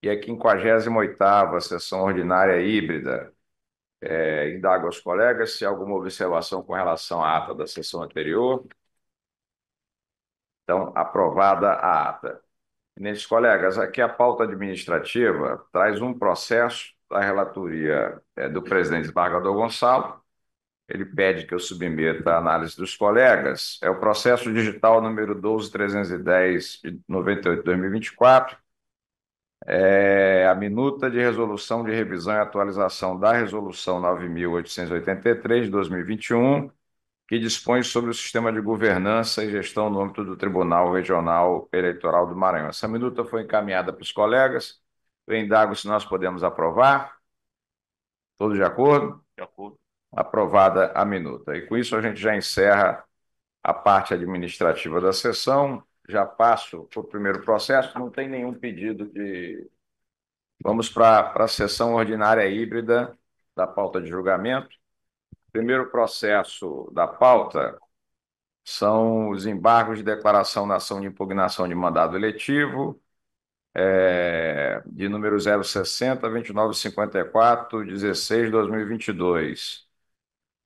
e a 58ª sessão ordinária híbrida. Indago aos colegas se há alguma observação com relação à ata da sessão anterior. Então, aprovada a ata. Eminentes colegas, aqui a pauta administrativa traz um processo da relatoria do presidente desembargador Gonçalo. Ele pede que eu submeta a análise dos colegas. É o processo digital número 12.310 de 98 de 2024. A minuta de resolução de revisão e atualização da Resolução 9.883 de 2021, que dispõe sobre o sistema de governança e gestão no âmbito do Tribunal Regional Eleitoral do Maranhão. Essa minuta foi encaminhada para os colegas. Eu indago se nós podemos aprovar. Todos de acordo? De acordo. Aprovada a minuta. E com isso a gente já encerra a parte administrativa da sessão. Já passo para o primeiro processo. Não tem nenhum pedido de... Vamos para a sessão ordinária híbrida da pauta de julgamento. Primeiro processo da pauta são os embargos de declaração na ação de impugnação de mandado eletivo, de número 060, 2954, 16, 2022.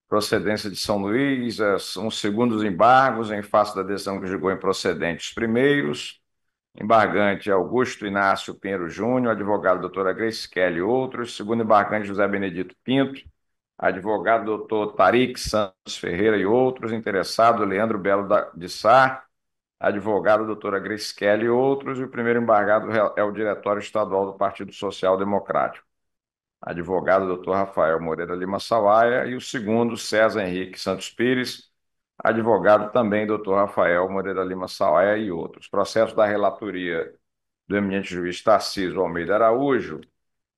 Procedência de São Luís, são os segundos embargos em face da decisão que julgou improcedente os primeiros. Embargante Augusto Inácio Pinheiro Júnior, advogado doutora Grace Kelly e outros. Segundo embargante José Benedito Pinto, advogado doutor Tarik Santos Ferreira e outros. Interessado Leandro Belo de Sá, advogado doutora Grace Kelly e outros. E o primeiro embargado é o Diretório Estadual do Partido Social Democrático, advogado doutor Rafael Moreira Lima Sawaia, e o segundo, César Henrique Santos Pires, advogado também doutor Rafael Moreira Lima Sawaia e outros. Processo da relatoria do eminente juiz Tarcísio Almeida Araújo.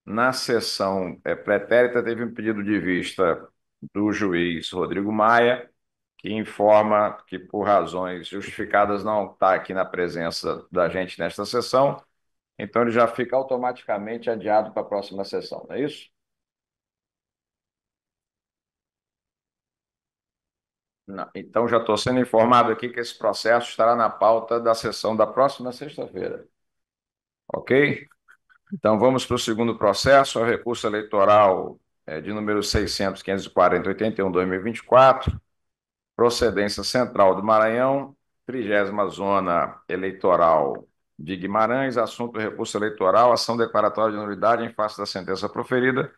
Na sessão pretérita, teve um pedido de vista do juiz Rodrigo Maia, que informa que, por razões justificadas, não está aqui na presença da gente nesta sessão, então ele já fica automaticamente adiado para a próxima sessão, não é isso? Não. Então, já estou sendo informado aqui que esse processo estará na pauta da sessão da próxima sexta-feira. Ok? Então, vamos para o segundo processo, é o recurso eleitoral de número 600.540.81/2024, procedência central do Maranhão, 30ª Zona Eleitoral de Guimarães, assunto recurso eleitoral, ação declaratória de nulidade em face da sentença proferida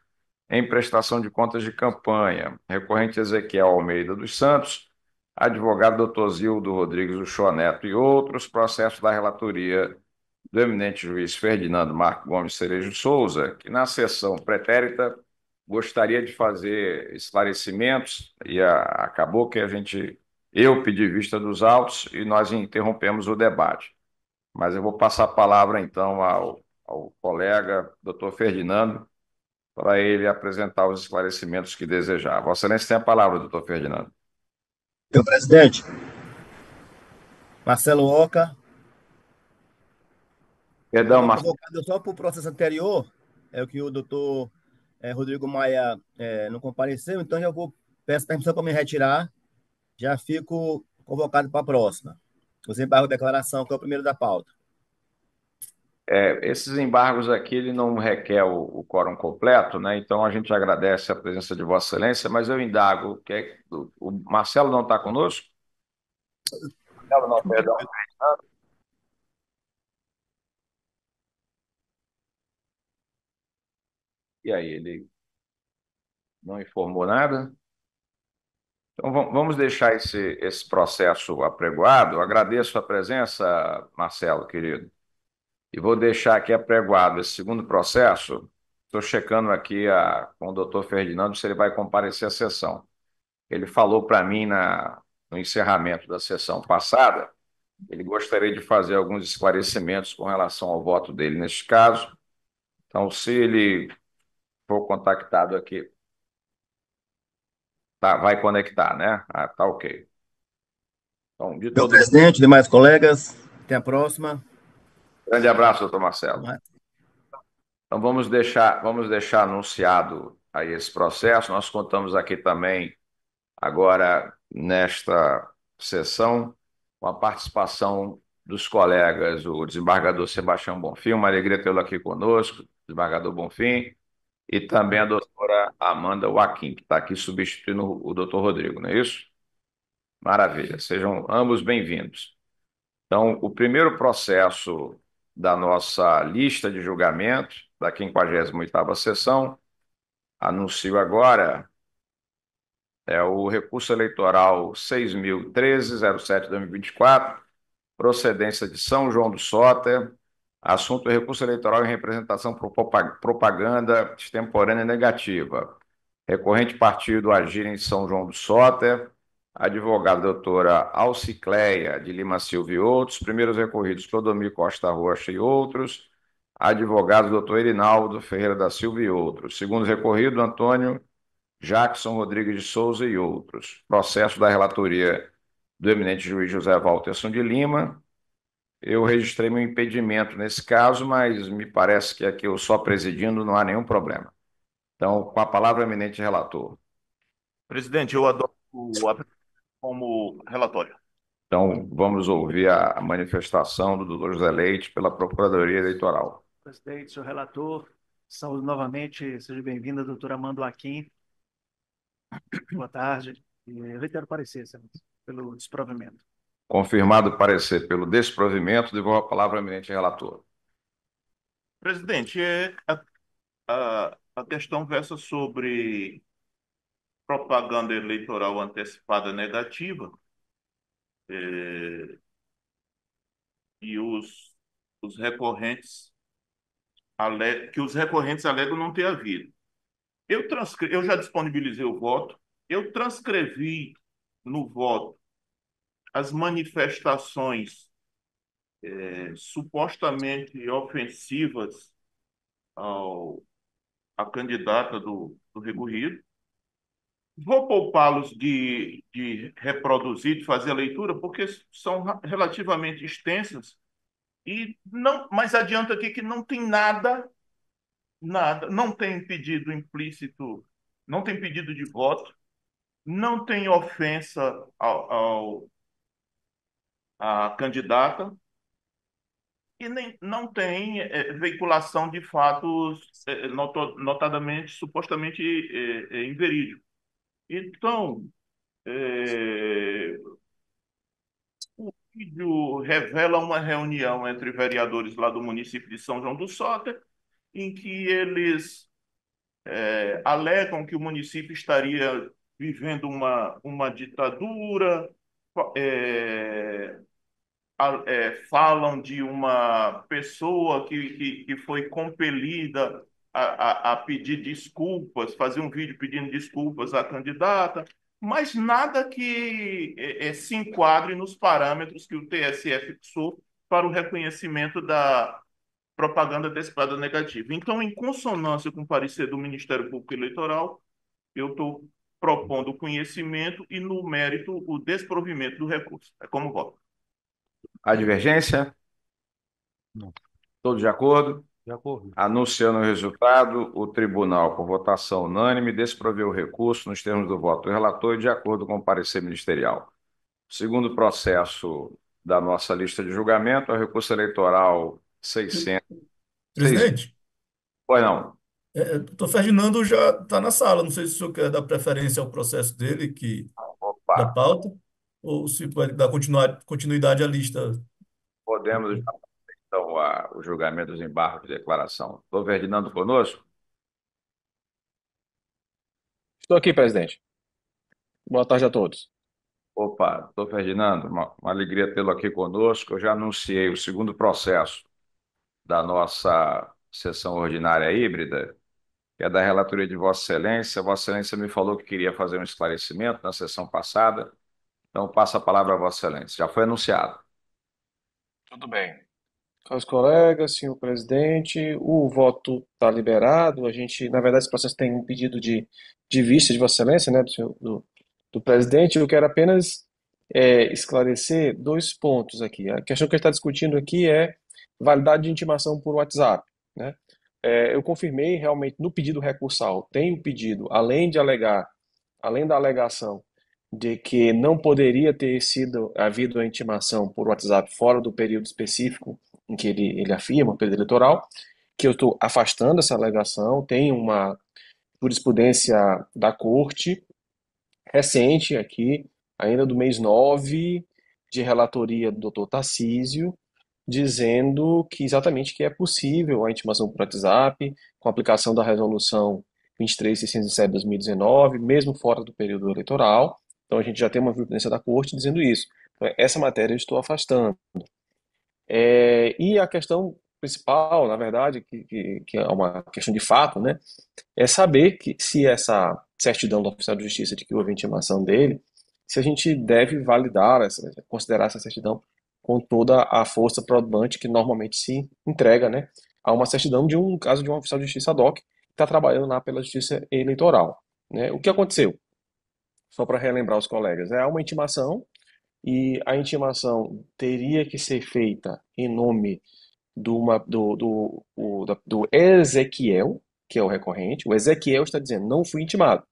em prestação de contas de campanha. Recorrente Ezequiel Almeida dos Santos, advogado doutor Zildo Rodrigues Uchoa Neto e outros, processo da relatoria do eminente juiz Ferdinando Marco Gomes Cerejo Souza, que na sessão pretérita gostaria de fazer esclarecimentos e acabou que eu pedi vista dos autos e nós interrompemos o debate. Mas eu vou passar a palavra então ao colega doutor Ferdinando, para ele apresentar os esclarecimentos que desejar. Vossa Excelência tem a palavra, doutor Ferdinando. Senhor presidente, Marcelo Oca, eu Perdão, estava Marcelo. convocado só para o processo anterior, é o que o doutor Rodrigo Maia não compareceu, então peço permissão para me retirar, já fico convocado para a próxima. Os embargos de declaração, que é o primeiro da pauta. Esses embargos aqui ele não requer o quórum completo, né? Então a gente agradece a presença de Vossa Excelência, mas eu indago que o Marcelo não está conosco? Marcelo, não, perdão. E aí, ele não informou nada? Então vamos deixar esse processo apregoado. Agradeço a presença, Marcelo, querido. E vou deixar aqui apregoado esse segundo processo. Estou checando aqui com o doutor Ferdinando se ele vai comparecer à sessão. Ele falou para mim no encerramento da sessão passada, ele gostaria de fazer alguns esclarecimentos com relação ao voto dele neste caso. Então, se ele for contactado aqui, tá, vai conectar, né? Tá ok. Então, de Senhor todo modo, presidente, demais colegas, até a próxima. grande abraço, doutor Marcelo. Então, vamos deixar anunciado aí esse processo. Nós contamos aqui também, agora, nesta sessão, com a participação dos colegas, o desembargador Sebastião Bonfim, uma alegria tê-lo aqui conosco, desembargador Bonfim, e também a doutora Amanda Joaquim, que está aqui substituindo o doutor Rodrigo, não é isso? Maravilha, sejam ambos bem-vindos. Então, o primeiro processo da nossa lista de julgamento, da 58ª sessão, anuncio agora, é o recurso eleitoral 6.013.07/2024, procedência de São João do Soter, assunto recurso eleitoral em representação por propaganda extemporânea negativa. Recorrente partido Agir em São João do Soter, advogada doutora Alcicleia de Lima Silva e outros, primeiros recorridos Clodomir Costa Rocha e outros, advogado doutor Erinaldo Ferreira da Silva e outros, segundo recorrido Antônio Jackson Rodrigues de Souza e outros, processo da relatoria do eminente juiz José Walterson de Lima. Eu registrei meu impedimento nesse caso, mas me parece que aqui eu só presidindo não há nenhum problema. Então, com a palavra, eminente relator. Presidente, eu adoto como relatório. Então, vamos ouvir a manifestação do doutor José Leite pela Procuradoria Eleitoral. Presidente, senhor relator, saúde novamente, seja bem-vinda, doutora Amanda Joaquim. Boa tarde. E eu reitero parecer, senhor, pelo desprovimento. Confirmado o parecer pelo desprovimento, devolvo a palavra ao eminente relator. Presidente, a questão versa sobre propaganda eleitoral antecipada negativa, e os recorrentes que os recorrentes alegam não ter havido. Eu já disponibilizei o voto, eu transcrevi no voto as manifestações supostamente ofensivas à candidata do recorrido. Vou poupá-los de reproduzir, de fazer a leitura, porque são relativamente extensas e não, mas adianta aqui que não tem nada, não tem pedido implícito, não tem pedido de voto, não tem ofensa à candidata e nem, não tem veiculação de fatos notadamente, supostamente inverídicos. Então, o vídeo revela uma reunião entre vereadores lá do município de São João do Soter, em que eles alegam que o município estaria vivendo uma ditadura, é, falam de uma pessoa que foi compelida a pedir desculpas, fazer um vídeo pedindo desculpas à candidata, mas nada que se enquadre nos parâmetros que o TSE fixou para o reconhecimento da propaganda antecipada negativa. Então, em consonância com o parecer do Ministério Público Eleitoral, eu estou propondo o conhecimento e, no mérito, o desprovimento do recurso. É como voto. A divergência? Não. Todos de acordo? De acordo. Anunciando o resultado, o tribunal, por votação unânime, desproveu o recurso nos termos do voto do relator e de acordo com o parecer ministerial. Segundo processo da nossa lista de julgamento, é o recurso eleitoral 600. Presidente, Pois não. doutor Ferdinando já está na sala. Não sei se o senhor quer dar preferência ao processo dele, da Opa, pauta, ou se pode dar continuidade à lista. podemos então o julgamento dos embargos de declaração. Doutor Ferdinando conosco? Estou aqui, presidente. Boa tarde a todos. Opa, doutor Ferdinando, uma alegria tê-lo aqui conosco. Eu já anunciei o segundo processo da nossa sessão ordinária híbrida, que é da relatoria de Vossa Excelência. Vossa Excelência me falou que queria fazer um esclarecimento na sessão passada, então passo a palavra a Vossa Excelência. Já foi anunciado. Tudo bem. Caros colegas, senhor presidente, o voto está liberado. A gente, na verdade, esse processo tem um pedido de vista de Vossa Excelência, né, do presidente. Eu quero apenas esclarecer dois pontos aqui. A questão que a gente está discutindo aqui é validade de intimação por WhatsApp, né? Eu confirmei realmente no pedido recursal, tem o pedido, além da alegação de que não poderia ter sido havido a intimação por WhatsApp fora do período específico em que ele afirma, o período eleitoral, que eu estou afastando essa alegação. Tem uma jurisprudência da Corte recente aqui, ainda do mês 9, de relatoria do doutor Tarcísio, dizendo que exatamente que é possível a intimação por WhatsApp, com a aplicação da resolução 23.607 de 2019, mesmo fora do período eleitoral. Então a gente já tem uma jurisprudência da Corte dizendo isso. Então, essa matéria eu estou afastando. E a questão principal, na verdade, que é uma questão de fato, né, é saber que se essa certidão do oficial de justiça de que houve a intimação dele, se a gente deve validar, considerar essa certidão com toda a força probante que normalmente se entrega, né, a uma certidão de um caso de um oficial de justiça ad hoc que está trabalhando lá pela justiça eleitoral, né? O que aconteceu? Só para relembrar os colegas, é uma intimação e a intimação teria que ser feita em nome do Ezequiel, que é o recorrente. O Ezequiel está dizendo, não fui intimado.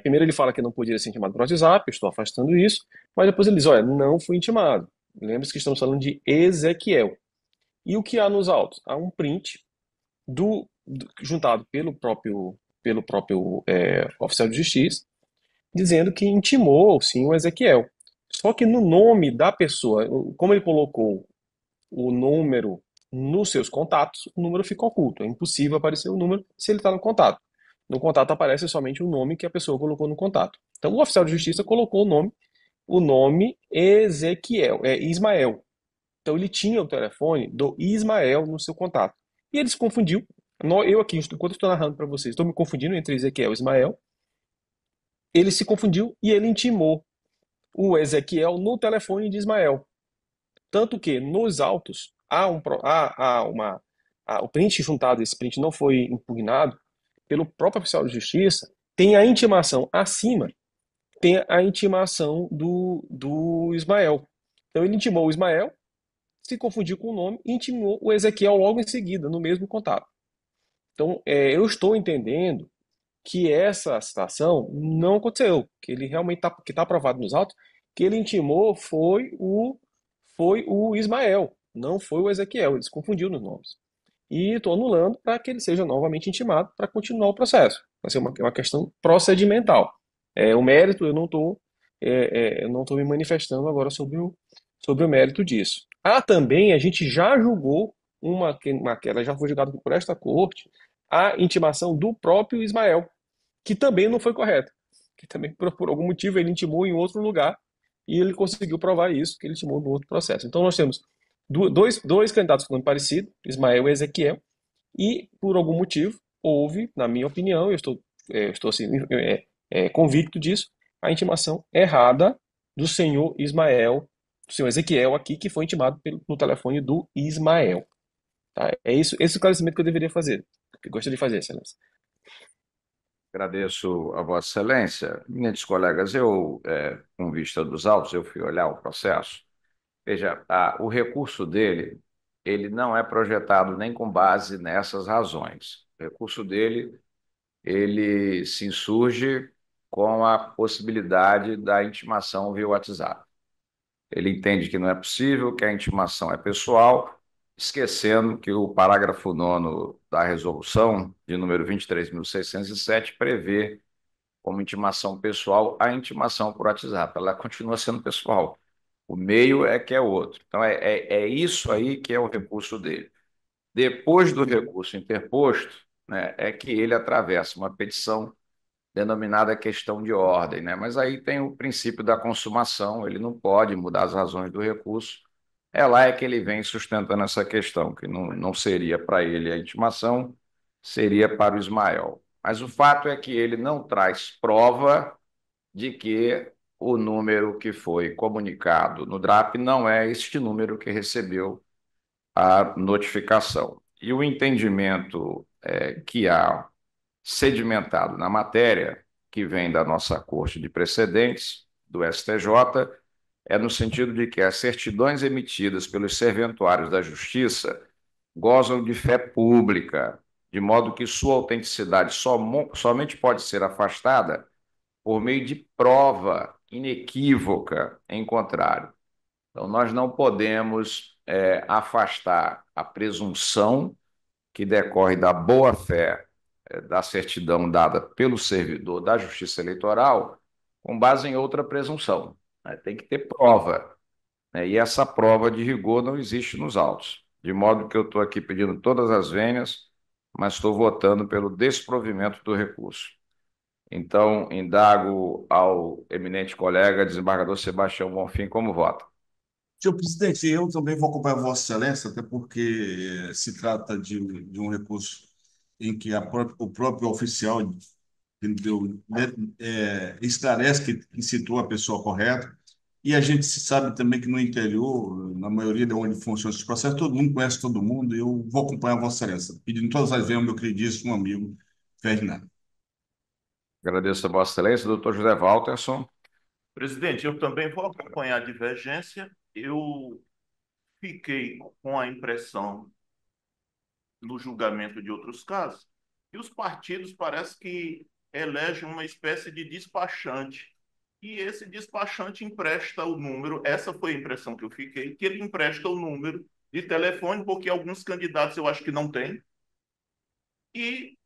Primeiro ele fala que não podia ser intimado por WhatsApp, eu estou afastando isso, mas depois ele diz, olha, não fui intimado. Lembre-se que estamos falando de Ezequiel. E o que há nos autos? Há um print juntado pelo próprio oficial de justiça, dizendo que intimou, sim, o Ezequiel. Só que no nome da pessoa, como ele colocou o número nos seus contatos, o número fica oculto. É impossível aparecer o número se ele está no contato. No contato aparece somente o nome que a pessoa colocou no contato. Então o oficial de justiça colocou o nome Ezequiel, Ismael. Então ele tinha o telefone do Ismael no seu contato. E ele se confundiu. Eu aqui, enquanto estou narrando para vocês, estou me confundindo entre Ezequiel e Ismael. Ele se confundiu e ele intimou o Ezequiel no telefone de Ismael. Tanto que nos autos o print juntado, esse print não foi impugnado pelo próprio oficial de justiça, tem a intimação acima, tem a intimação do Ismael. Então ele intimou o Ismael, se confundiu com o nome e intimou o Ezequiel logo em seguida, no mesmo contato. Então eu estou entendendo que essa situação não aconteceu, que ele realmente que está aprovado nos autos, que ele intimou foi o Ismael, não foi o Ezequiel, ele se confundiu nos nomes. E estou anulando para que ele seja novamente intimado para continuar o processo. Vai ser uma questão procedimental. O mérito, eu não estou me manifestando agora sobre o mérito disso. Também, a gente já julgou ela já foi julgada por esta corte, a intimação do próprio Ismael, que também não foi correta. Que também, por algum motivo, ele intimou em outro lugar e ele conseguiu provar isso, que ele intimou no outro processo. Então, nós temos dois candidatos com nome parecido, Ismael e Ezequiel, e, por algum motivo, houve, na minha opinião, eu estou assim, convicto disso, a intimação errada do senhor Ismael, do senhor Ezequiel aqui, que foi intimado no telefone do Ismael. Tá? É isso, esse esclarecimento que eu deveria fazer, que eu gostaria de fazer, excelência. Agradeço a Vossa Excelência. Minhas colegas, com vista dos autos, eu fui olhar o processo. Veja, o recurso dele, ele não é projetado nem com base nessas razões. O recurso dele, ele se insurge com a possibilidade da intimação via WhatsApp. Ele entende que não é possível, que a intimação é pessoal, esquecendo que o parágrafo 9º da resolução, de número 23.607, prevê como intimação pessoal a intimação por WhatsApp. Ela continua sendo pessoal. O meio é que é outro. Então, é isso aí que é o recurso dele. Depois do recurso interposto, né, é que ele atravessa uma petição denominada questão de ordem, né? Mas aí tem o princípio da consumação, ele não pode mudar as razões do recurso. Lá que ele vem sustentando essa questão, que não seria para ele a intimação, seria para o Ismael. Mas o fato é que ele não traz prova de que o número que foi comunicado no DRAP não é este número que recebeu a notificação. E o entendimento que há sedimentado na matéria, que vem da nossa Corte de Precedentes, do STJ, é no sentido de que as certidões emitidas pelos serventuários da Justiça gozam de fé pública, de modo que sua autenticidade somente pode ser afastada por meio de prova inequívoca em contrário. Então, nós não podemos afastar a presunção que decorre da boa-fé da certidão dada pelo servidor da Justiça Eleitoral com base em outra presunção, né? Tem que ter prova, né? E essa prova de rigor não existe nos autos. De modo que eu estou aqui pedindo todas as vênias, mas estou votando pelo desprovimento do recurso. Então, indago ao eminente colega, desembargador Sebastião Bonfim, como vota. Senhor presidente, eu também vou acompanhar Vossa Excelência, até porque se trata de um recurso em que o próprio oficial entendeu, esclarece que citou a pessoa correta. E a gente sabe também que no interior, na maioria de onde funcionam esses processos, todo mundo conhece todo mundo. E eu vou acompanhar Vossa Excelência, pedindo todas as vezes ao meu queridíssimo amigo Ferdinando. Agradeço a Vossa Excelência, doutor José Walterson. Presidente, eu também vou acompanhar a divergência. Eu fiquei com a impressão, no julgamento de outros casos, que os partidos parece que elegem uma espécie de despachante. E esse despachante empresta o número, essa foi a impressão que eu fiquei, que ele empresta o número de telefone, porque alguns candidatos eu acho que não têm, e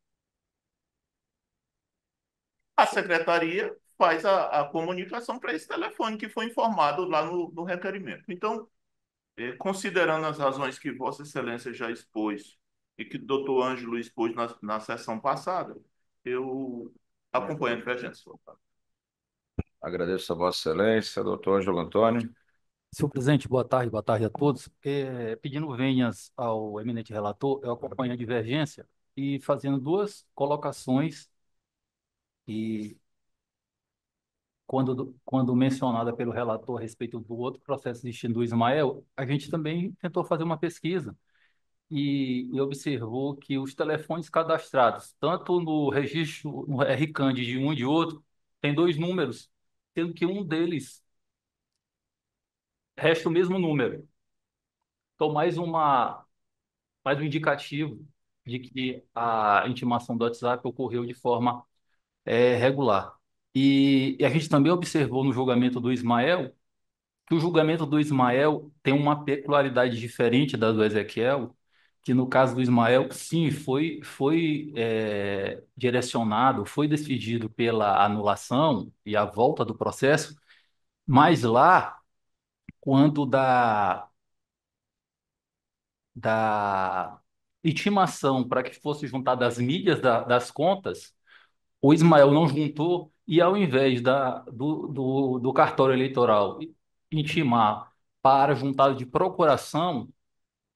a secretaria faz a comunicação para esse telefone que foi informado lá no requerimento. Então, considerando as razões que Vossa Excelência já expôs e que o doutor Ângelo expôs na sessão passada, eu acompanho a divergência. Agradeço a Vossa Excelência, doutor Ângelo Antônio. Senhor presidente, boa tarde a todos. Pedindo venhas ao eminente relator, eu acompanho a divergência e fazendo duas colocações e quando mencionada pelo relator a respeito do outro processo distinto do Ismael, a gente também tentou fazer uma pesquisa e observou que os telefones cadastrados, tanto no registro, no RCAND de um e de outro, tem dois números, sendo que um deles resta o mesmo número. Então, mais um indicativo de que a intimação do WhatsApp ocorreu de forma regular. E a gente também observou no julgamento do Ismael que o julgamento do Ismael tem uma peculiaridade diferente da do Ezequiel, que no caso do Ismael, sim, foi direcionado, foi decidido pela anulação e a volta do processo, mas lá, quando da intimação para que fosse juntadas as mídias das contas, o Ismael não juntou e ao invés do cartório eleitoral intimar para juntado de procuração,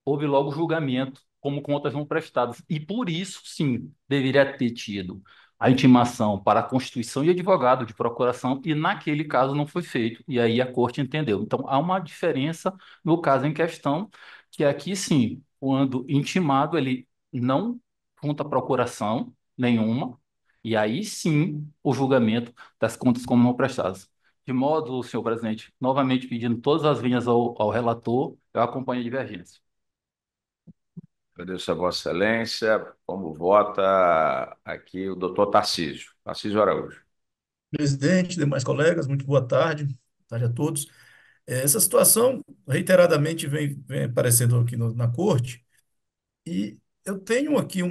houve logo julgamento como contas não prestadas. E por isso, sim, deveria ter tido a intimação para a constituição de advogado de procuração, e naquele caso não foi feito. E aí a corte entendeu. Então, há uma diferença no caso em questão, que aqui, sim, quando intimado, ele não junta procuração nenhuma, e aí sim o julgamento das contas como não prestadas. De modo, senhor presidente, novamente pedindo todas as vinhas ao relator, eu acompanho a divergência. Agradeço a Vossa Excelência. Como vota aqui o doutor Tarcísio. Tarcísio Araújo. Presidente, demais colegas, muito boa tarde a todos. Essa situação reiteradamente vem aparecendo aqui na corte e eu tenho aqui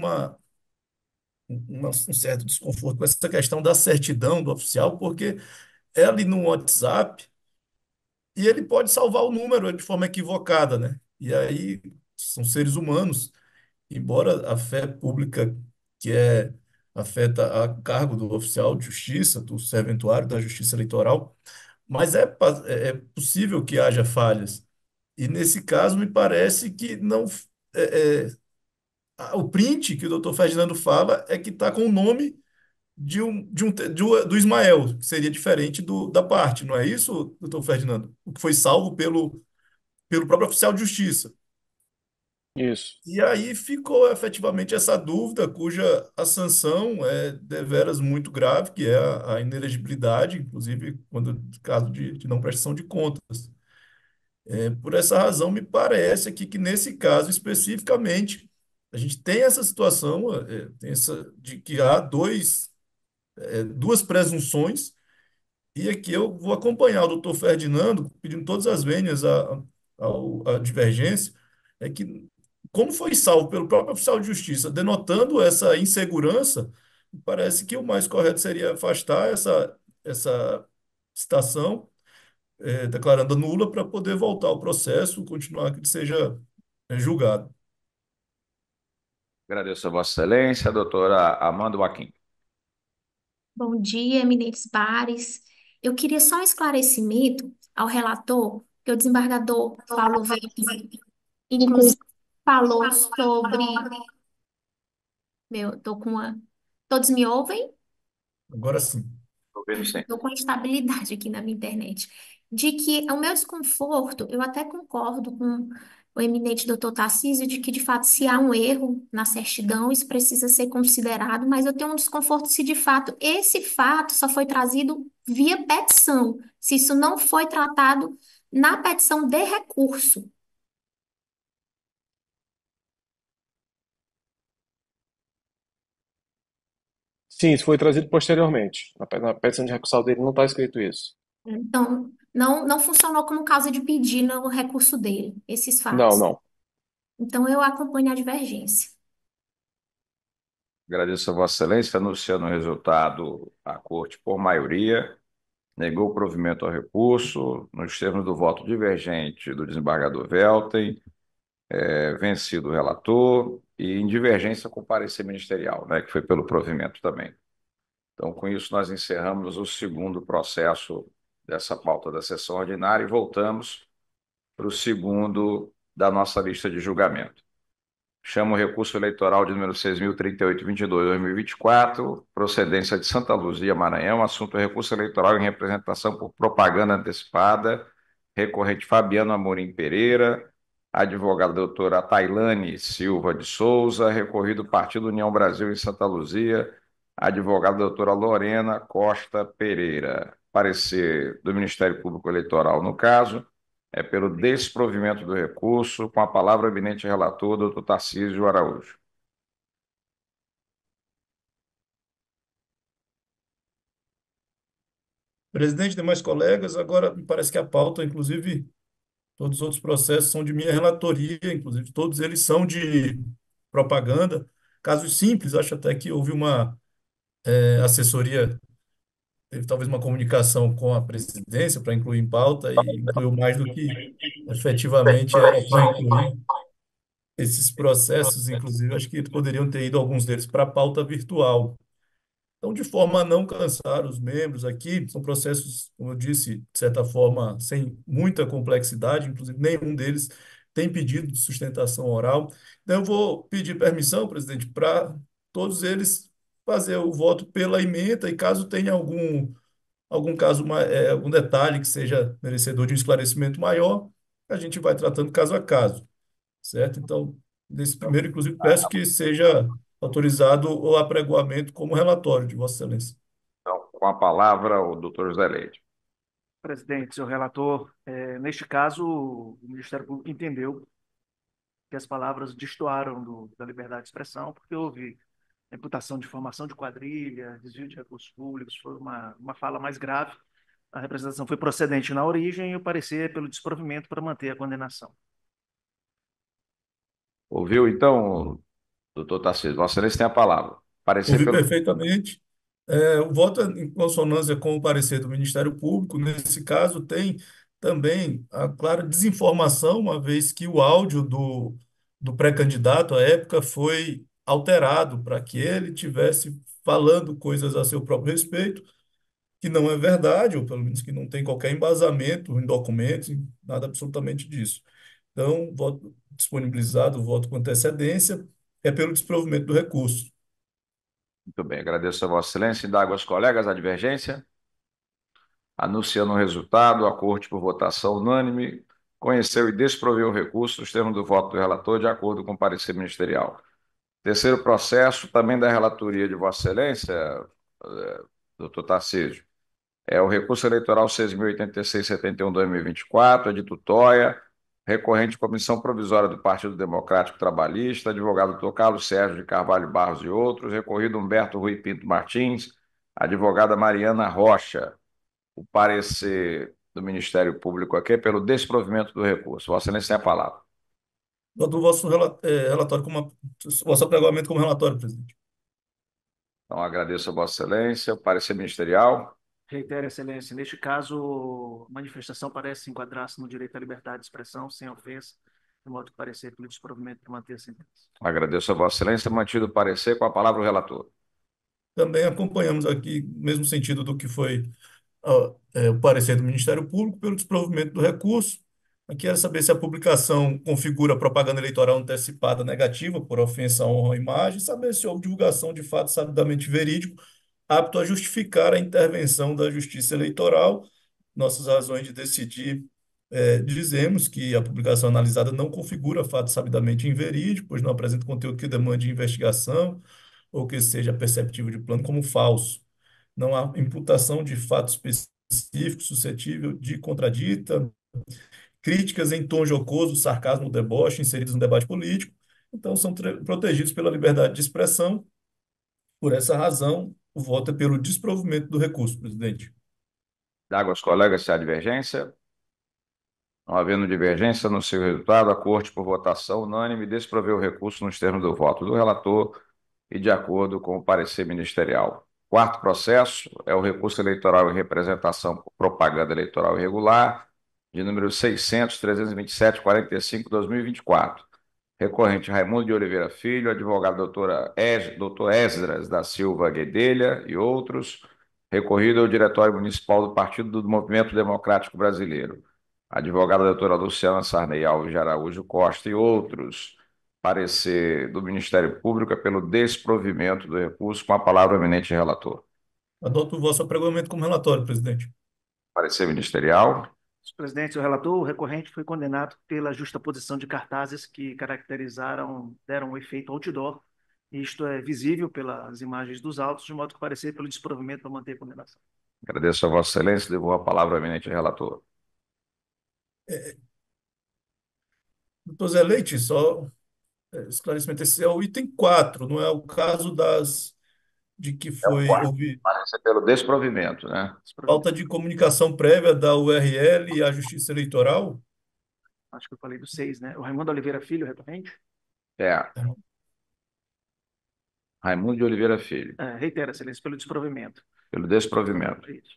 um certo desconforto com essa questão da certidão do oficial, porque é ali no WhatsApp e ele pode salvar o número de forma equivocada, né? E aí são seres humanos, embora a fé pública que afeta a cargo do oficial de justiça, do serventuário da Justiça Eleitoral, mas é possível que haja falhas. E nesse caso, me parece que não. O print que o doutor Ferdinando fala é que está com o nome do Ismael, que seria diferente da parte, não é isso, doutor Ferdinando? O que foi salvo pelo próprio oficial de justiça. Isso. E aí ficou efetivamente essa dúvida, cuja a sanção é deveras muito grave, que é a inelegibilidade, inclusive quando caso de não prestação de contas. Por essa razão, me parece aqui que nesse caso especificamente, a gente tem essa situação, de que há duas presunções E aqui eu vou acompanhar o doutor Ferdinando, pedindo todas as vênias à divergência, é que, como foi salvo pelo próprio oficial de justiça, denotando essa insegurança, parece que o mais correto seria afastar essa citação, declarando nula, para poder voltar ao processo, continuar que ele seja julgado. Agradeço a Vossa Excelência, a doutora Amanda Joaquim. Bom dia, eminentes pares. Eu queria só um esclarecimento ao relator, que o desembargador falou, inclusive falou sobre. Meu, tô com uma. Todos me ouvem? Agora sim. Estou vendo sim. Estou com instabilidade aqui na minha internet. De que o meu desconforto, eu até concordo com o eminente doutor Tarcísio, de que, de fato, se há um erro na certidão, isso precisa ser considerado, mas eu tenho um desconforto se, de fato, esse fato só foi trazido via petição, se isso não foi tratado na petição de recurso. Sim, isso foi trazido posteriormente. Na petição de recursal dele não está escrito isso. Então, não funcionou como causa de pedir no recurso dele, esses Não, fatos. não. Então, eu acompanho a divergência. Agradeço a Vossa Excelência, anunciando o resultado, a Corte, por maioria, negou o provimento ao recurso, nos termos do voto divergente do desembargador Velten, vencido o relator, e em divergência com o parecer ministerial, né, que foi pelo provimento também. Então, com isso, nós encerramos o segundo processo dessa pauta da sessão ordinária e voltamos para o segundo da nossa lista de julgamento. Chamo o recurso eleitoral de número 6.038.22/2024, procedência de Santa Luzia, Maranhão, assunto recurso eleitoral em representação por propaganda antecipada, recorrente Fabiano Amorim Pereira, advogada doutora Tailane Silva de Souza, recorrido Partido União Brasil em Santa Luzia, advogada doutora Lorena Costa Pereira. Parecer do Ministério Público Eleitoral no caso é pelo desprovimento do recurso, com a palavra o eminente relator, doutor Tarcísio Araújo. Presidente, demais colegas, agora me parece que a pauta, inclusive, todos os outros processos são de minha relatoria, inclusive todos eles são de propaganda. Casos simples, acho até que houve uma assessoria, teve talvez uma comunicação com a presidência para incluir em pauta e incluiu mais do que efetivamente era para incluir. Esses processos, inclusive, acho que poderiam ter ido alguns deles para a pauta virtual. Então, de forma a não cansar os membros aqui, são processos, como eu disse, de certa forma, sem muita complexidade, inclusive nenhum deles tem pedido de sustentação oral. Então, eu vou pedir permissão, presidente, para todos eles fazer o voto pela ementa e caso tenha algum caso, algum detalhe que seja merecedor de um esclarecimento maior, a gente vai tratando caso a caso, certo? Então, nesse primeiro, inclusive, peço que seja autorizado o apregoamento como relatório de Vossa Excelência. Então, com a palavra, o doutor José Leite. Presidente, senhor relator, neste caso, o Ministério Público entendeu que as palavras destoaram da liberdade de expressão, porque houve imputação de formação de quadrilha, desvio de recursos públicos, foi uma fala mais grave. A representação foi procedente na origem e o parecer pelo desprovimento para manter a condenação. Ouviu, então, doutor Tarcísio? Vossa Excelência tem a palavra. Parecer Ouvi pelo... perfeitamente. O voto é em consonância com o parecer do Ministério Público. Nesse caso, tem também a clara desinformação, uma vez que o áudio do pré-candidato à época foi alterado para que ele tivesse falando coisas a seu próprio respeito, que não é verdade, ou pelo menos que não tem qualquer embasamento em documentos, em nada absolutamente disso. Então, voto disponibilizado, voto com antecedência, é pelo desprovimento do recurso. Muito bem, agradeço a Vossa Excelência. Indago aos colegas a divergência. Anunciando o resultado, a Corte, por votação unânime, conheceu e desproveu o recurso nos termos do voto do relator, de acordo com o parecer ministerial. Terceiro processo, também da relatoria de Vossa Excelência, doutor Tarcísio, é o recurso eleitoral 6.086/71/2024, de Tutóia, recorrente Comissão Provisória do Partido Democrático Trabalhista, advogado doutor Carlos Sérgio de Carvalho Barros e outros, recorrido Humberto Rui Pinto Martins, advogada Mariana Rocha, o parecer do Ministério Público aqui é pelo desprovimento do recurso. Vossa Excelência tem a palavra. Voto o relatório como vosso apregoamento como relatório, presidente. Então, agradeço a Vossa Excelência. O parecer ministerial. Reitero, Excelência, neste caso, a manifestação parece enquadrar-se no direito à liberdade de expressão, sem ofensa, de modo que parecer pelo desprovimento para manter a sentença. Agradeço a Vossa Excelência. Mantido o parecer, com a palavra o relator. Também acompanhamos aqui, no mesmo sentido do que foi o parecer do Ministério Público, pelo desprovimento do recurso. Aqui era saber se a publicação configura propaganda eleitoral antecipada negativa por ofensa à honra ou imagem, saber se houve divulgação de fato sabidamente verídico, apto a justificar a intervenção da Justiça Eleitoral. Nossas razões de decidir, dizemos que a publicação analisada não configura fato sabidamente inverídico, pois não apresenta conteúdo que demande investigação ou que seja perceptível de plano como falso. Não há imputação de fato específico suscetível de contradita, críticas em tom jocoso, sarcasmo, deboche inseridos no debate político. Então, são protegidos pela liberdade de expressão. Por essa razão, o voto é pelo desprovimento do recurso, presidente. Trago aos colegas se há divergência. Não havendo divergência no seu resultado, a Corte, por votação unânime, desproveu o recurso nos termos do voto do relator e de acordo com o parecer ministerial. Quarto processo é o recurso eleitoral em representação por propaganda eleitoral irregular, de número 600.327.45/2024. Recorrente Raimundo de Oliveira Filho, advogado doutor Esdras da Silva Guedelha e outros. Recorrido ao Diretório Municipal do Partido do Movimento Democrático Brasileiro. Advogada doutora Luciana Sarney Alves de Araújo Costa e outros. Parecer do Ministério Público é pelo desprovimento do recurso, com a palavra o eminente relator. Adoto o vosso apregoamento como relatório, presidente. Parecer ministerial. Senhor presidente, o relator, o recorrente foi condenado pela justaposição de cartazes que deram um efeito outdoor. Isto é visível pelas imagens dos autos, de modo que parecer pelo desprovimento para manter a condenação. Agradeço a Vossa Excelência, devolvo a palavra ao eminente relator. Doutor Zé Leite, só esclarecimento, esse é o item 4, não é o caso de que houve Parecer pelo desprovimento, né? falta de comunicação prévia da URL e à Justiça Eleitoral? Acho que eu falei do 6, né? O Raimundo Oliveira Filho, recorrente? É. Raimundo de Oliveira Filho. Reitero, Excelência, pelo desprovimento. Pelo desprovimento. Isso.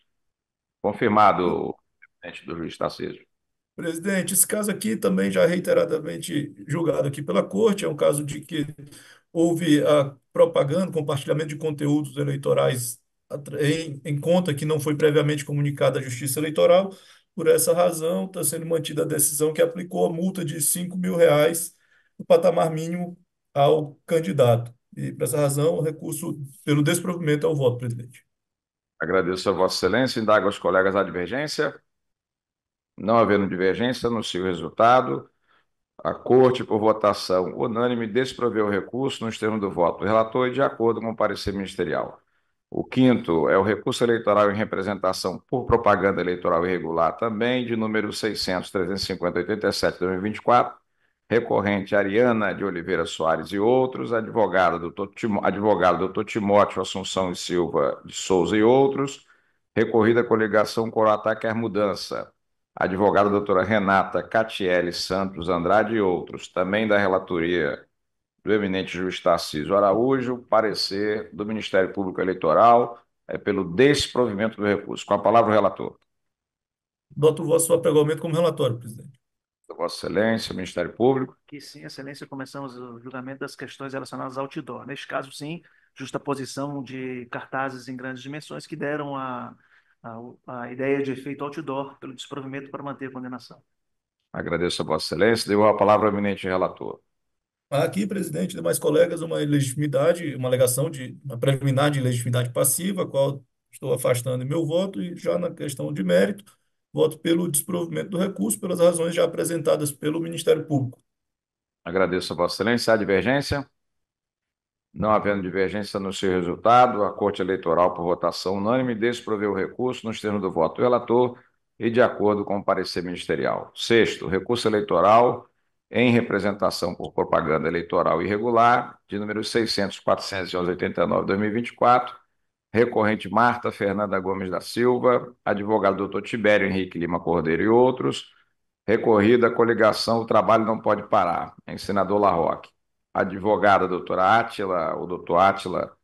Confirmado, presidente do juiz Tarcísio. Presidente, esse caso aqui também já reiteradamente julgado aqui pela Corte, é um caso de que houve a propaganda, compartilhamento de conteúdos eleitorais em conta que não foi previamente comunicada à Justiça Eleitoral. Por essa razão, está sendo mantida a decisão que aplicou a multa de R$ 5.000 no patamar mínimo ao candidato. E, por essa razão, o recurso pelo desprovimento ao voto, presidente. Agradeço a Vossa Excelência. Indago aos colegas a divergência. Não havendo divergência, anuncio o resultado. A Corte, por votação unânime, desproveu o recurso nos termos do voto do relator e de acordo com o parecer ministerial. O quinto é o recurso eleitoral em representação por propaganda eleitoral irregular, também de número 600.350.87/2024, recorrente Ariana de Oliveira Soares e outros, advogado doutor Timóteo Assunção e Silva de Souza e outros, recorrida à coligação Coroataque Mudança, advogada doutora Renata Catiele Santos Andrade e outros, também da relatoria do eminente juiz Tarcísio Araújo, parecer do Ministério Público Eleitoral pelo desprovimento do recurso. Com a palavra o relator. Adoto o vosso apregoamento como relatório, presidente. Vossa Excelência, Ministério Público. Que sim, Excelência, começamos o julgamento das questões relacionadas ao outdoor. Neste caso, sim, justaposição de cartazes em grandes dimensões que deram a ideia de efeito outdoor pelo desprovimento para manter a condenação. Agradeço a Vossa Excelência. Devo a palavra ao eminente relator. Aqui, presidente e demais colegas, uma ilegitimidade, uma alegação de uma preliminar de ilegitimidade passiva, a qual estou afastando meu voto, e já na questão de mérito, voto pelo desprovimento do recurso, pelas razões já apresentadas pelo Ministério Público. Agradeço a Vossa Excelência. Há divergência? Não havendo divergência no seu resultado, a Corte Eleitoral, por votação unânime, desproveu o recurso nos termos do voto do relator e de acordo com o parecer ministerial. Sexto, recurso eleitoral em representação por propaganda eleitoral irregular, de número 600.411.89/2024, recorrente Marta Fernanda Gomes da Silva, advogado doutor Tibério Henrique Lima Cordeiro e outros, recorrida coligação O Trabalho Não Pode Parar, em senador Larroque. Advogada doutora Átila, o doutor Átila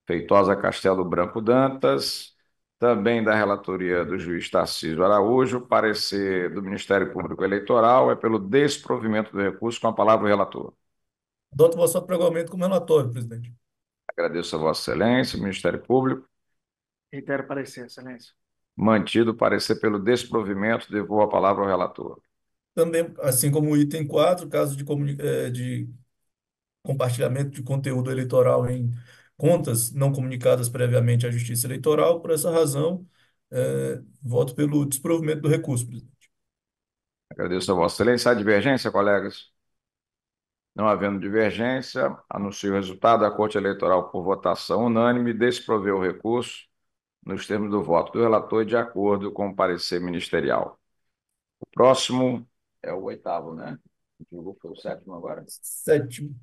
Feitosa Castelo Branco Dantas, também da relatoria do juiz Tarcísio Araújo, parecer do Ministério Público Eleitoral é pelo desprovimento do recurso, com a palavra o relator. Adoto vosso apregoamento como relatório, presidente. Agradeço a Vossa Excelência, Ministério Público. Reitero parecer, Excelência. Mantido o parecer pelo desprovimento, devolvo a palavra ao relator. Também, assim como o item 4, caso de compartilhamento de conteúdo eleitoral em contas não comunicadas previamente à Justiça Eleitoral, por essa razão, voto pelo desprovimento do recurso, presidente. Agradeço a Vossa Excelência. Há divergência, colegas? Não havendo divergência, anuncio o resultado. A Corte Eleitoral, por votação unânime, desproveu o recurso nos termos do voto do relator, de acordo com o parecer ministerial. O próximo é o oitavo, né? Julgou que foi o sétimo agora. Sétimo.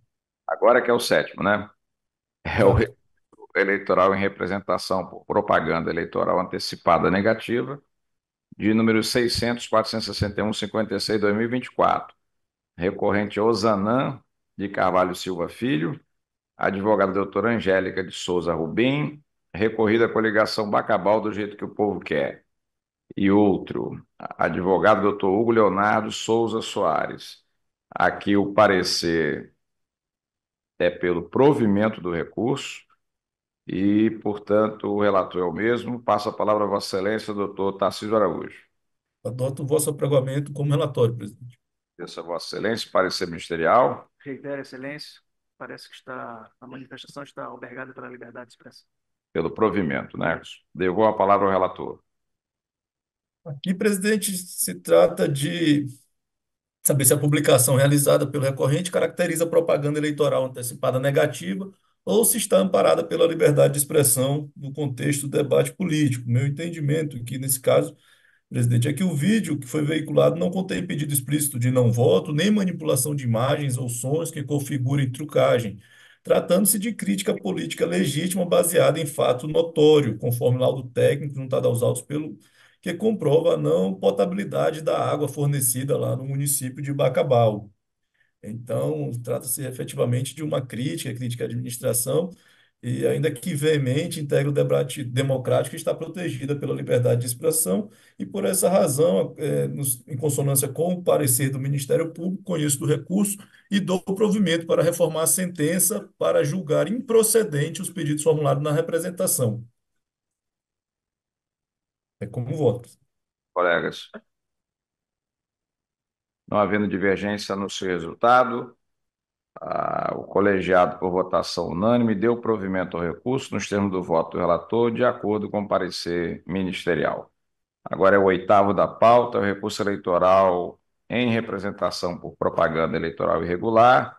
Agora que é o sétimo, né? É o recurso eleitoral em representação por propaganda eleitoral antecipada negativa, de número 600.461.56/2024. Recorrente Osanã de Carvalho Silva Filho, advogada doutora Angélica de Souza Rubim, recorrida à coligação Bacabal do jeito que o povo quer. E outro, advogado doutor Hugo Leonardo Souza Soares. Aqui o parecer é pelo provimento do recurso e, portanto, o relator é o mesmo. Passo a palavra a Vossa Excelência, doutor Tarcísio Araújo. Adoto o vosso apregoamento como relatório, presidente. Agradeço a Vossa Excelência, parecer ministerial. Reitero, Excelência. Parece que a manifestação está albergada pela liberdade de expressão. Pelo provimento, né? Devolvo a palavra ao relator. Aqui, presidente, se trata de saber se a publicação realizada pelo recorrente caracteriza propaganda eleitoral antecipada negativa ou se está amparada pela liberdade de expressão no contexto do debate político. Meu entendimento aqui, nesse caso, presidente, é que o vídeo que foi veiculado não contém pedido explícito de não voto, nem manipulação de imagens ou sons que configurem trucagem, tratando-se de crítica política legítima baseada em fato notório, conforme laudo técnico juntado aos autos pelo que comprova a não potabilidade da água fornecida lá no município de Bacabal. Então, trata-se efetivamente de uma crítica, crítica à administração, e ainda que veemente, integra o debate democrático e está protegida pela liberdade de expressão, e por essa razão, em consonância com o parecer do Ministério Público, conheço do recurso e dou provimento para reformar a sentença para julgar improcedente os pedidos formulados na representação. É como voto. Colegas, não havendo divergência no seu resultado, o colegiado, por votação unânime, deu provimento ao recurso nos termos do voto do relator, de acordo com o parecer ministerial. Agora é o oitavo da pauta, o recurso eleitoral em representação por propaganda eleitoral irregular,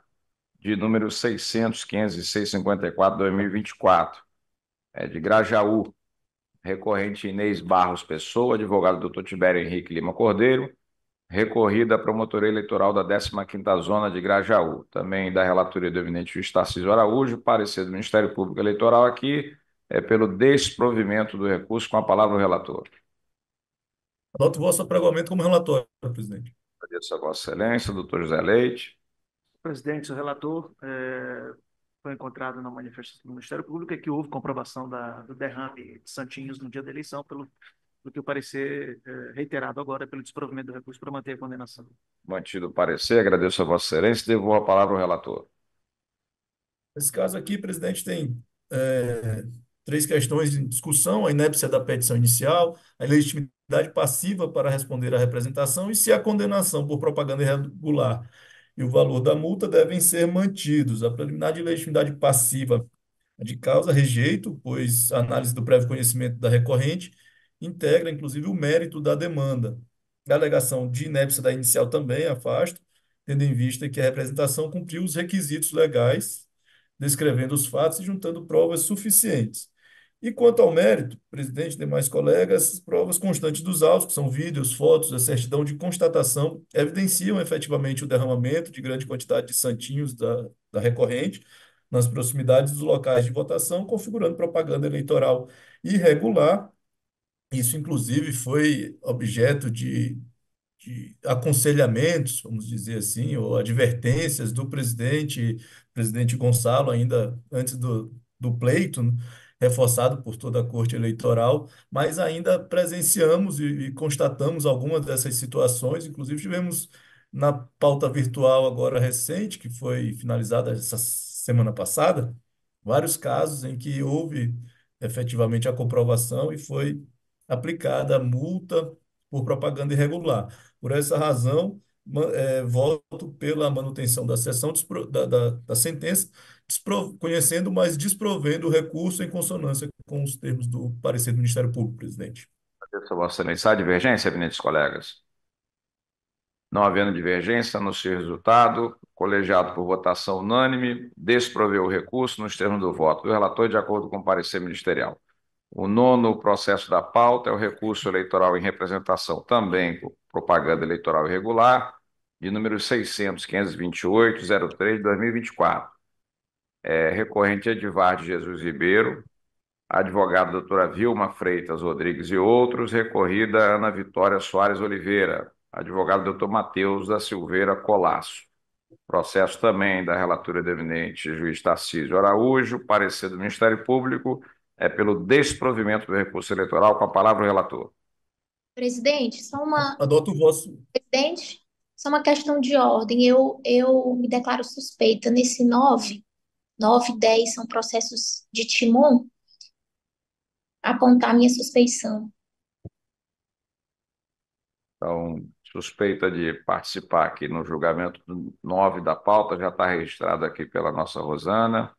de número 600.506.54/2024, de Grajaú, recorrente Inês Barros Pessoa, advogado doutor Tibério Henrique Lima Cordeiro, recorrida à Promotoria Eleitoral da 15ª Zona de Grajaú, também da relatoria do eminente juiz Tarcísio Araújo, parecer do Ministério Público Eleitoral aqui é pelo desprovimento do recurso, com a palavra o relator. Adoto o vosso apregoamento como relatório, presidente. Agradeço a Vossa Excelência, doutor José Leite. Presidente, o relator foi encontrado na manifestação do Ministério Público e que houve comprovação do derrame de Santinhos no dia da eleição, pelo que o parecer reiterado agora pelo desprovimento do recurso para manter a condenação. Mantido o parecer, agradeço a Vossa Excelência e devolvo a palavra ao relator. Nesse caso aqui, presidente, tem três questões em discussão: a inépcia da petição inicial, a legitimidade passiva para responder à representação e se a condenação por propaganda irregular e o valor da multa devem ser mantidos. A preliminar de legitimidade passiva de causa rejeito, pois a análise do prévio conhecimento da recorrente integra, inclusive, o mérito da demanda. A alegação de inépcia da inicial também afasto, tendo em vista que a representação cumpriu os requisitos legais, descrevendo os fatos e juntando provas suficientes. E quanto ao mérito, presidente e demais colegas, provas constantes dos autos, que são vídeos, fotos, a certidão de constatação, evidenciam efetivamente o derramamento de grande quantidade de santinhos da recorrente, nas proximidades dos locais de votação, configurando propaganda eleitoral irregular. Isso, inclusive, foi objeto de aconselhamentos, vamos dizer assim, ou advertências do presidente Gonçalo, ainda antes do pleito, né, reforçado por toda a Corte Eleitoral, mas ainda presenciamos e constatamos algumas dessas situações, inclusive tivemos na pauta virtual agora recente, que foi finalizada essa semana passada, vários casos em que houve efetivamente a comprovação e foi aplicada a multa por propaganda irregular. Por essa razão, voto pela manutenção da sessão da sentença, conhecendo, mas desprovendo o recurso em consonância com os termos do parecer do Ministério Público, presidente. Agradeço a Vossa Excelência. Há divergência, eminentes colegas? Não havendo divergência, anuncio o resultado. O colegiado, por votação unânime, desproveu o recurso nos termos do voto do relator, de acordo com o parecer ministerial. O nono processo da pauta é o recurso eleitoral em representação, também por propaganda eleitoral irregular, de número 600.528.03 de 2024. Recorrente Edivar de Jesus Ribeiro, advogada doutora Vilma Freitas Rodrigues e outros, recorrida Ana Vitória Soares Oliveira, advogado doutor Matheus da Silveira Colasso. Processo também da relatora do eminente juiz Tarcísio Araújo, parecer do Ministério Público é pelo desprovimento do recurso eleitoral. Com a palavra o relator. Presidente, Adoto o vosso. presidente, só uma questão de ordem. Eu me declaro suspeita nesse 9 e 10 são processos de timon, apontar minha suspeição. Então, suspeita de participar aqui no julgamento 9 da pauta, já está registrado aqui pela nossa Rosana.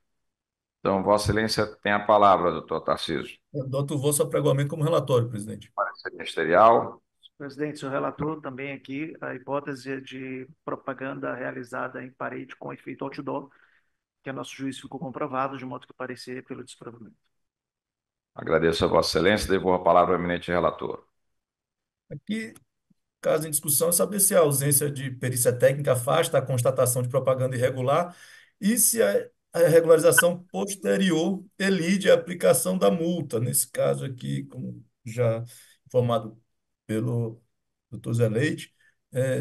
Então, Vossa Excelência tem a palavra, doutor Tarcísio. Adoto o vosso apregoamento como relatório, presidente. Parecer ministerial. Presidente, senhor relator, também aqui a hipótese de propaganda realizada em parede com efeito outdoor, que a nosso juízo ficou comprovado, de modo que parecer pelo desprovimento. Agradeço a Vossa Excelência, devolvo a palavra ao eminente relator. Aqui, caso em discussão, é saber se a ausência de perícia técnica afasta a constatação de propaganda irregular e se a regularização posterior elide a aplicação da multa. Nesse caso aqui, como já informado pelo Dr. Zé Leite,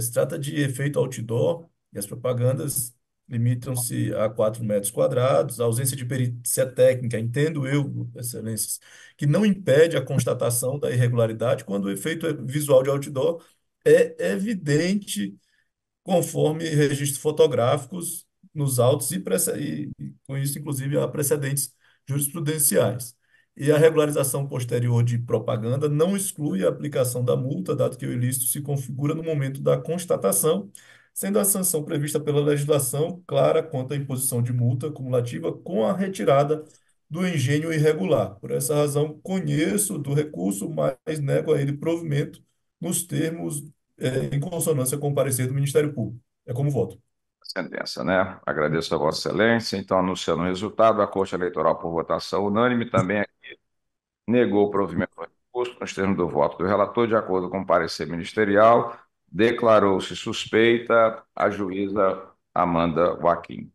se trata de efeito outdoor e as propagandas limitam-se a 4 metros quadrados. A ausência de perícia técnica, entendo eu, excelências, que não impede a constatação da irregularidade quando o efeito visual de outdoor é evidente conforme registros fotográficos nos autos e com isso, inclusive, há precedentes jurisprudenciais. E a regularização posterior de propaganda não exclui a aplicação da multa, dado que o ilícito se configura no momento da constatação, sendo a sanção prevista pela legislação clara quanto à imposição de multa cumulativa com a retirada do engenho irregular. Por essa razão, conheço do recurso, mas nego a ele provimento nos termos em consonância com o parecer do Ministério Público. É como voto. Sentença, né? Agradeço a Vossa Excelência. Então, anunciando o resultado, a Corte Eleitoral, por votação unânime, também negou o provimento do recurso nos termos do voto do relator, de acordo com o parecer ministerial, declarou-se suspeita a juíza Amanda Joaquim.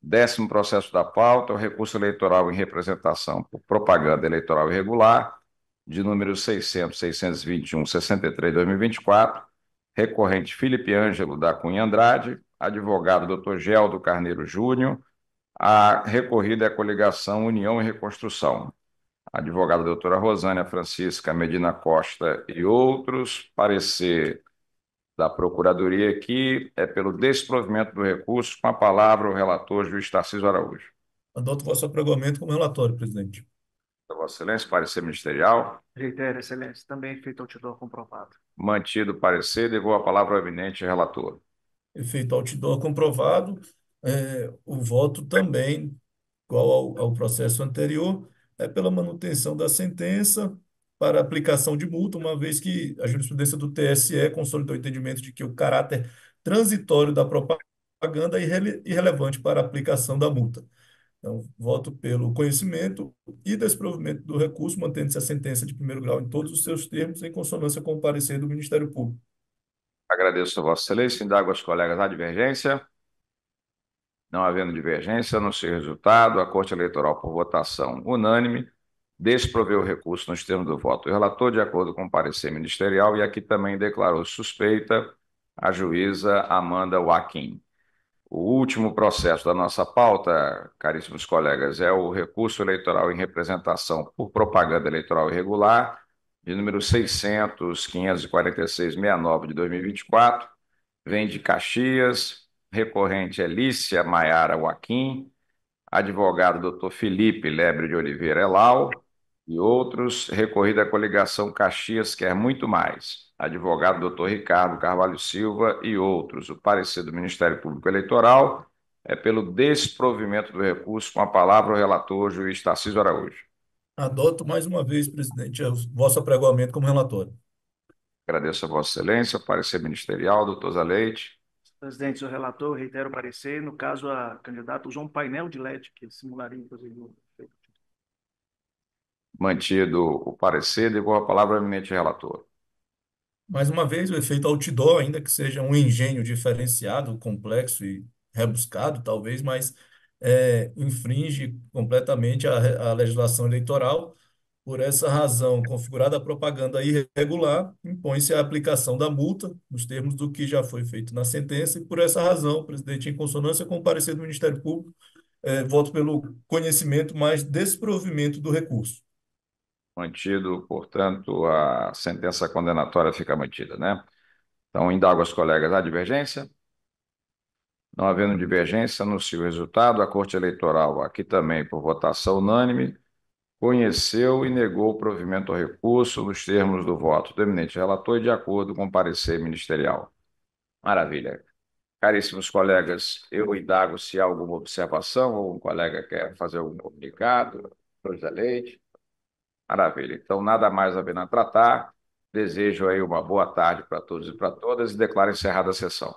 10º processo da pauta, o recurso eleitoral em representação por propaganda eleitoral irregular, de número 600.621.63 de 2024, recorrente Felipe Ângelo da Cunha Andrade, advogado Dr. Geldo Carneiro Júnior, a recorrida é a coligação União e Reconstrução. A advogada doutora Rosânia Francisca Medina Costa e outros, parecer da Procuradoria aqui é pelo desprovimento do recurso. Com a palavra o relator, juiz Tarcísio Araújo. Adoto o vosso apregoamento como relatório, presidente. Vossa Excelência, parecer ministerial. Reitero, excelência, também efeito outdoor comprovado. Mantido o parecer, devolvo a palavra ao eminente relator. Efeito outdoor comprovado. O voto também, igual ao processo anterior, é pela manutenção da sentença para aplicação de multa, uma vez que a jurisprudência do TSE consolidou o entendimento de que o caráter transitório da propaganda é irrelevante para a aplicação da multa. Então, voto pelo conhecimento e desprovimento do recurso, mantendo-se a sentença de primeiro grau em todos os seus termos, em consonância com o parecer do Ministério Público. Agradeço a Vossa Excelência. Indago aos colegas a divergência. Não havendo divergência, anuncio o resultado. A Corte Eleitoral, por votação unânime, desproveu o recurso nos termos do voto. O relator, de acordo com o parecer ministerial, e aqui também declarou suspeita a juíza Amanda Joaquim. O último processo da nossa pauta, caríssimos colegas, é o recurso eleitoral em representação por propaganda eleitoral irregular, de número 600.546.69 de 2024, vem de Caxias, recorrente é Lícia Maiara Joaquim, advogado Dr. Felipe Lebre de Oliveira Elau e outros, recorrida à coligação Caxias quer muito mais, advogado Dr. Ricardo Carvalho Silva e outros. O parecer do Ministério Público Eleitoral é pelo desprovimento do recurso. Com a palavra o relator, juiz Tarcísio Araújo. Adoto mais uma vez, presidente, o vosso apregoamento como relator. Agradeço a Vossa Excelência, o parecer ministerial, doutor Zaleite. Presidente, senhor relator, reitero o parecer. No caso, a candidata usou um painel de LED que simularia, inclusive, o efeito. Mantido o parecer, devolvo a palavra ao eminente relator. Mais uma vez, o efeito outdoor, ainda que seja um engenho diferenciado, complexo e rebuscado, talvez, mas infringe completamente a legislação eleitoral. Por essa razão, configurada a propaganda irregular, impõe-se a aplicação da multa, nos termos do que já foi feito na sentença, e por essa razão, presidente, em consonância com o parecer do Ministério Público, voto pelo conhecimento, mas desprovimento do recurso. Mantido, portanto, a sentença condenatória fica mantida, né? Então, indago aos colegas a divergência. Não havendo divergência, anuncio o resultado. A Corte Eleitoral, aqui também por votação unânime, conheceu e negou o provimento ao recurso nos termos do voto do eminente relator e de acordo com o parecer ministerial. Maravilha. Caríssimos colegas, eu indago se há alguma observação ou um colega quer fazer algum comunicado. José Leite. Maravilha. Então, nada mais havendo a tratar. Desejo aí uma boa tarde para todos e para todas e declaro encerrada a sessão.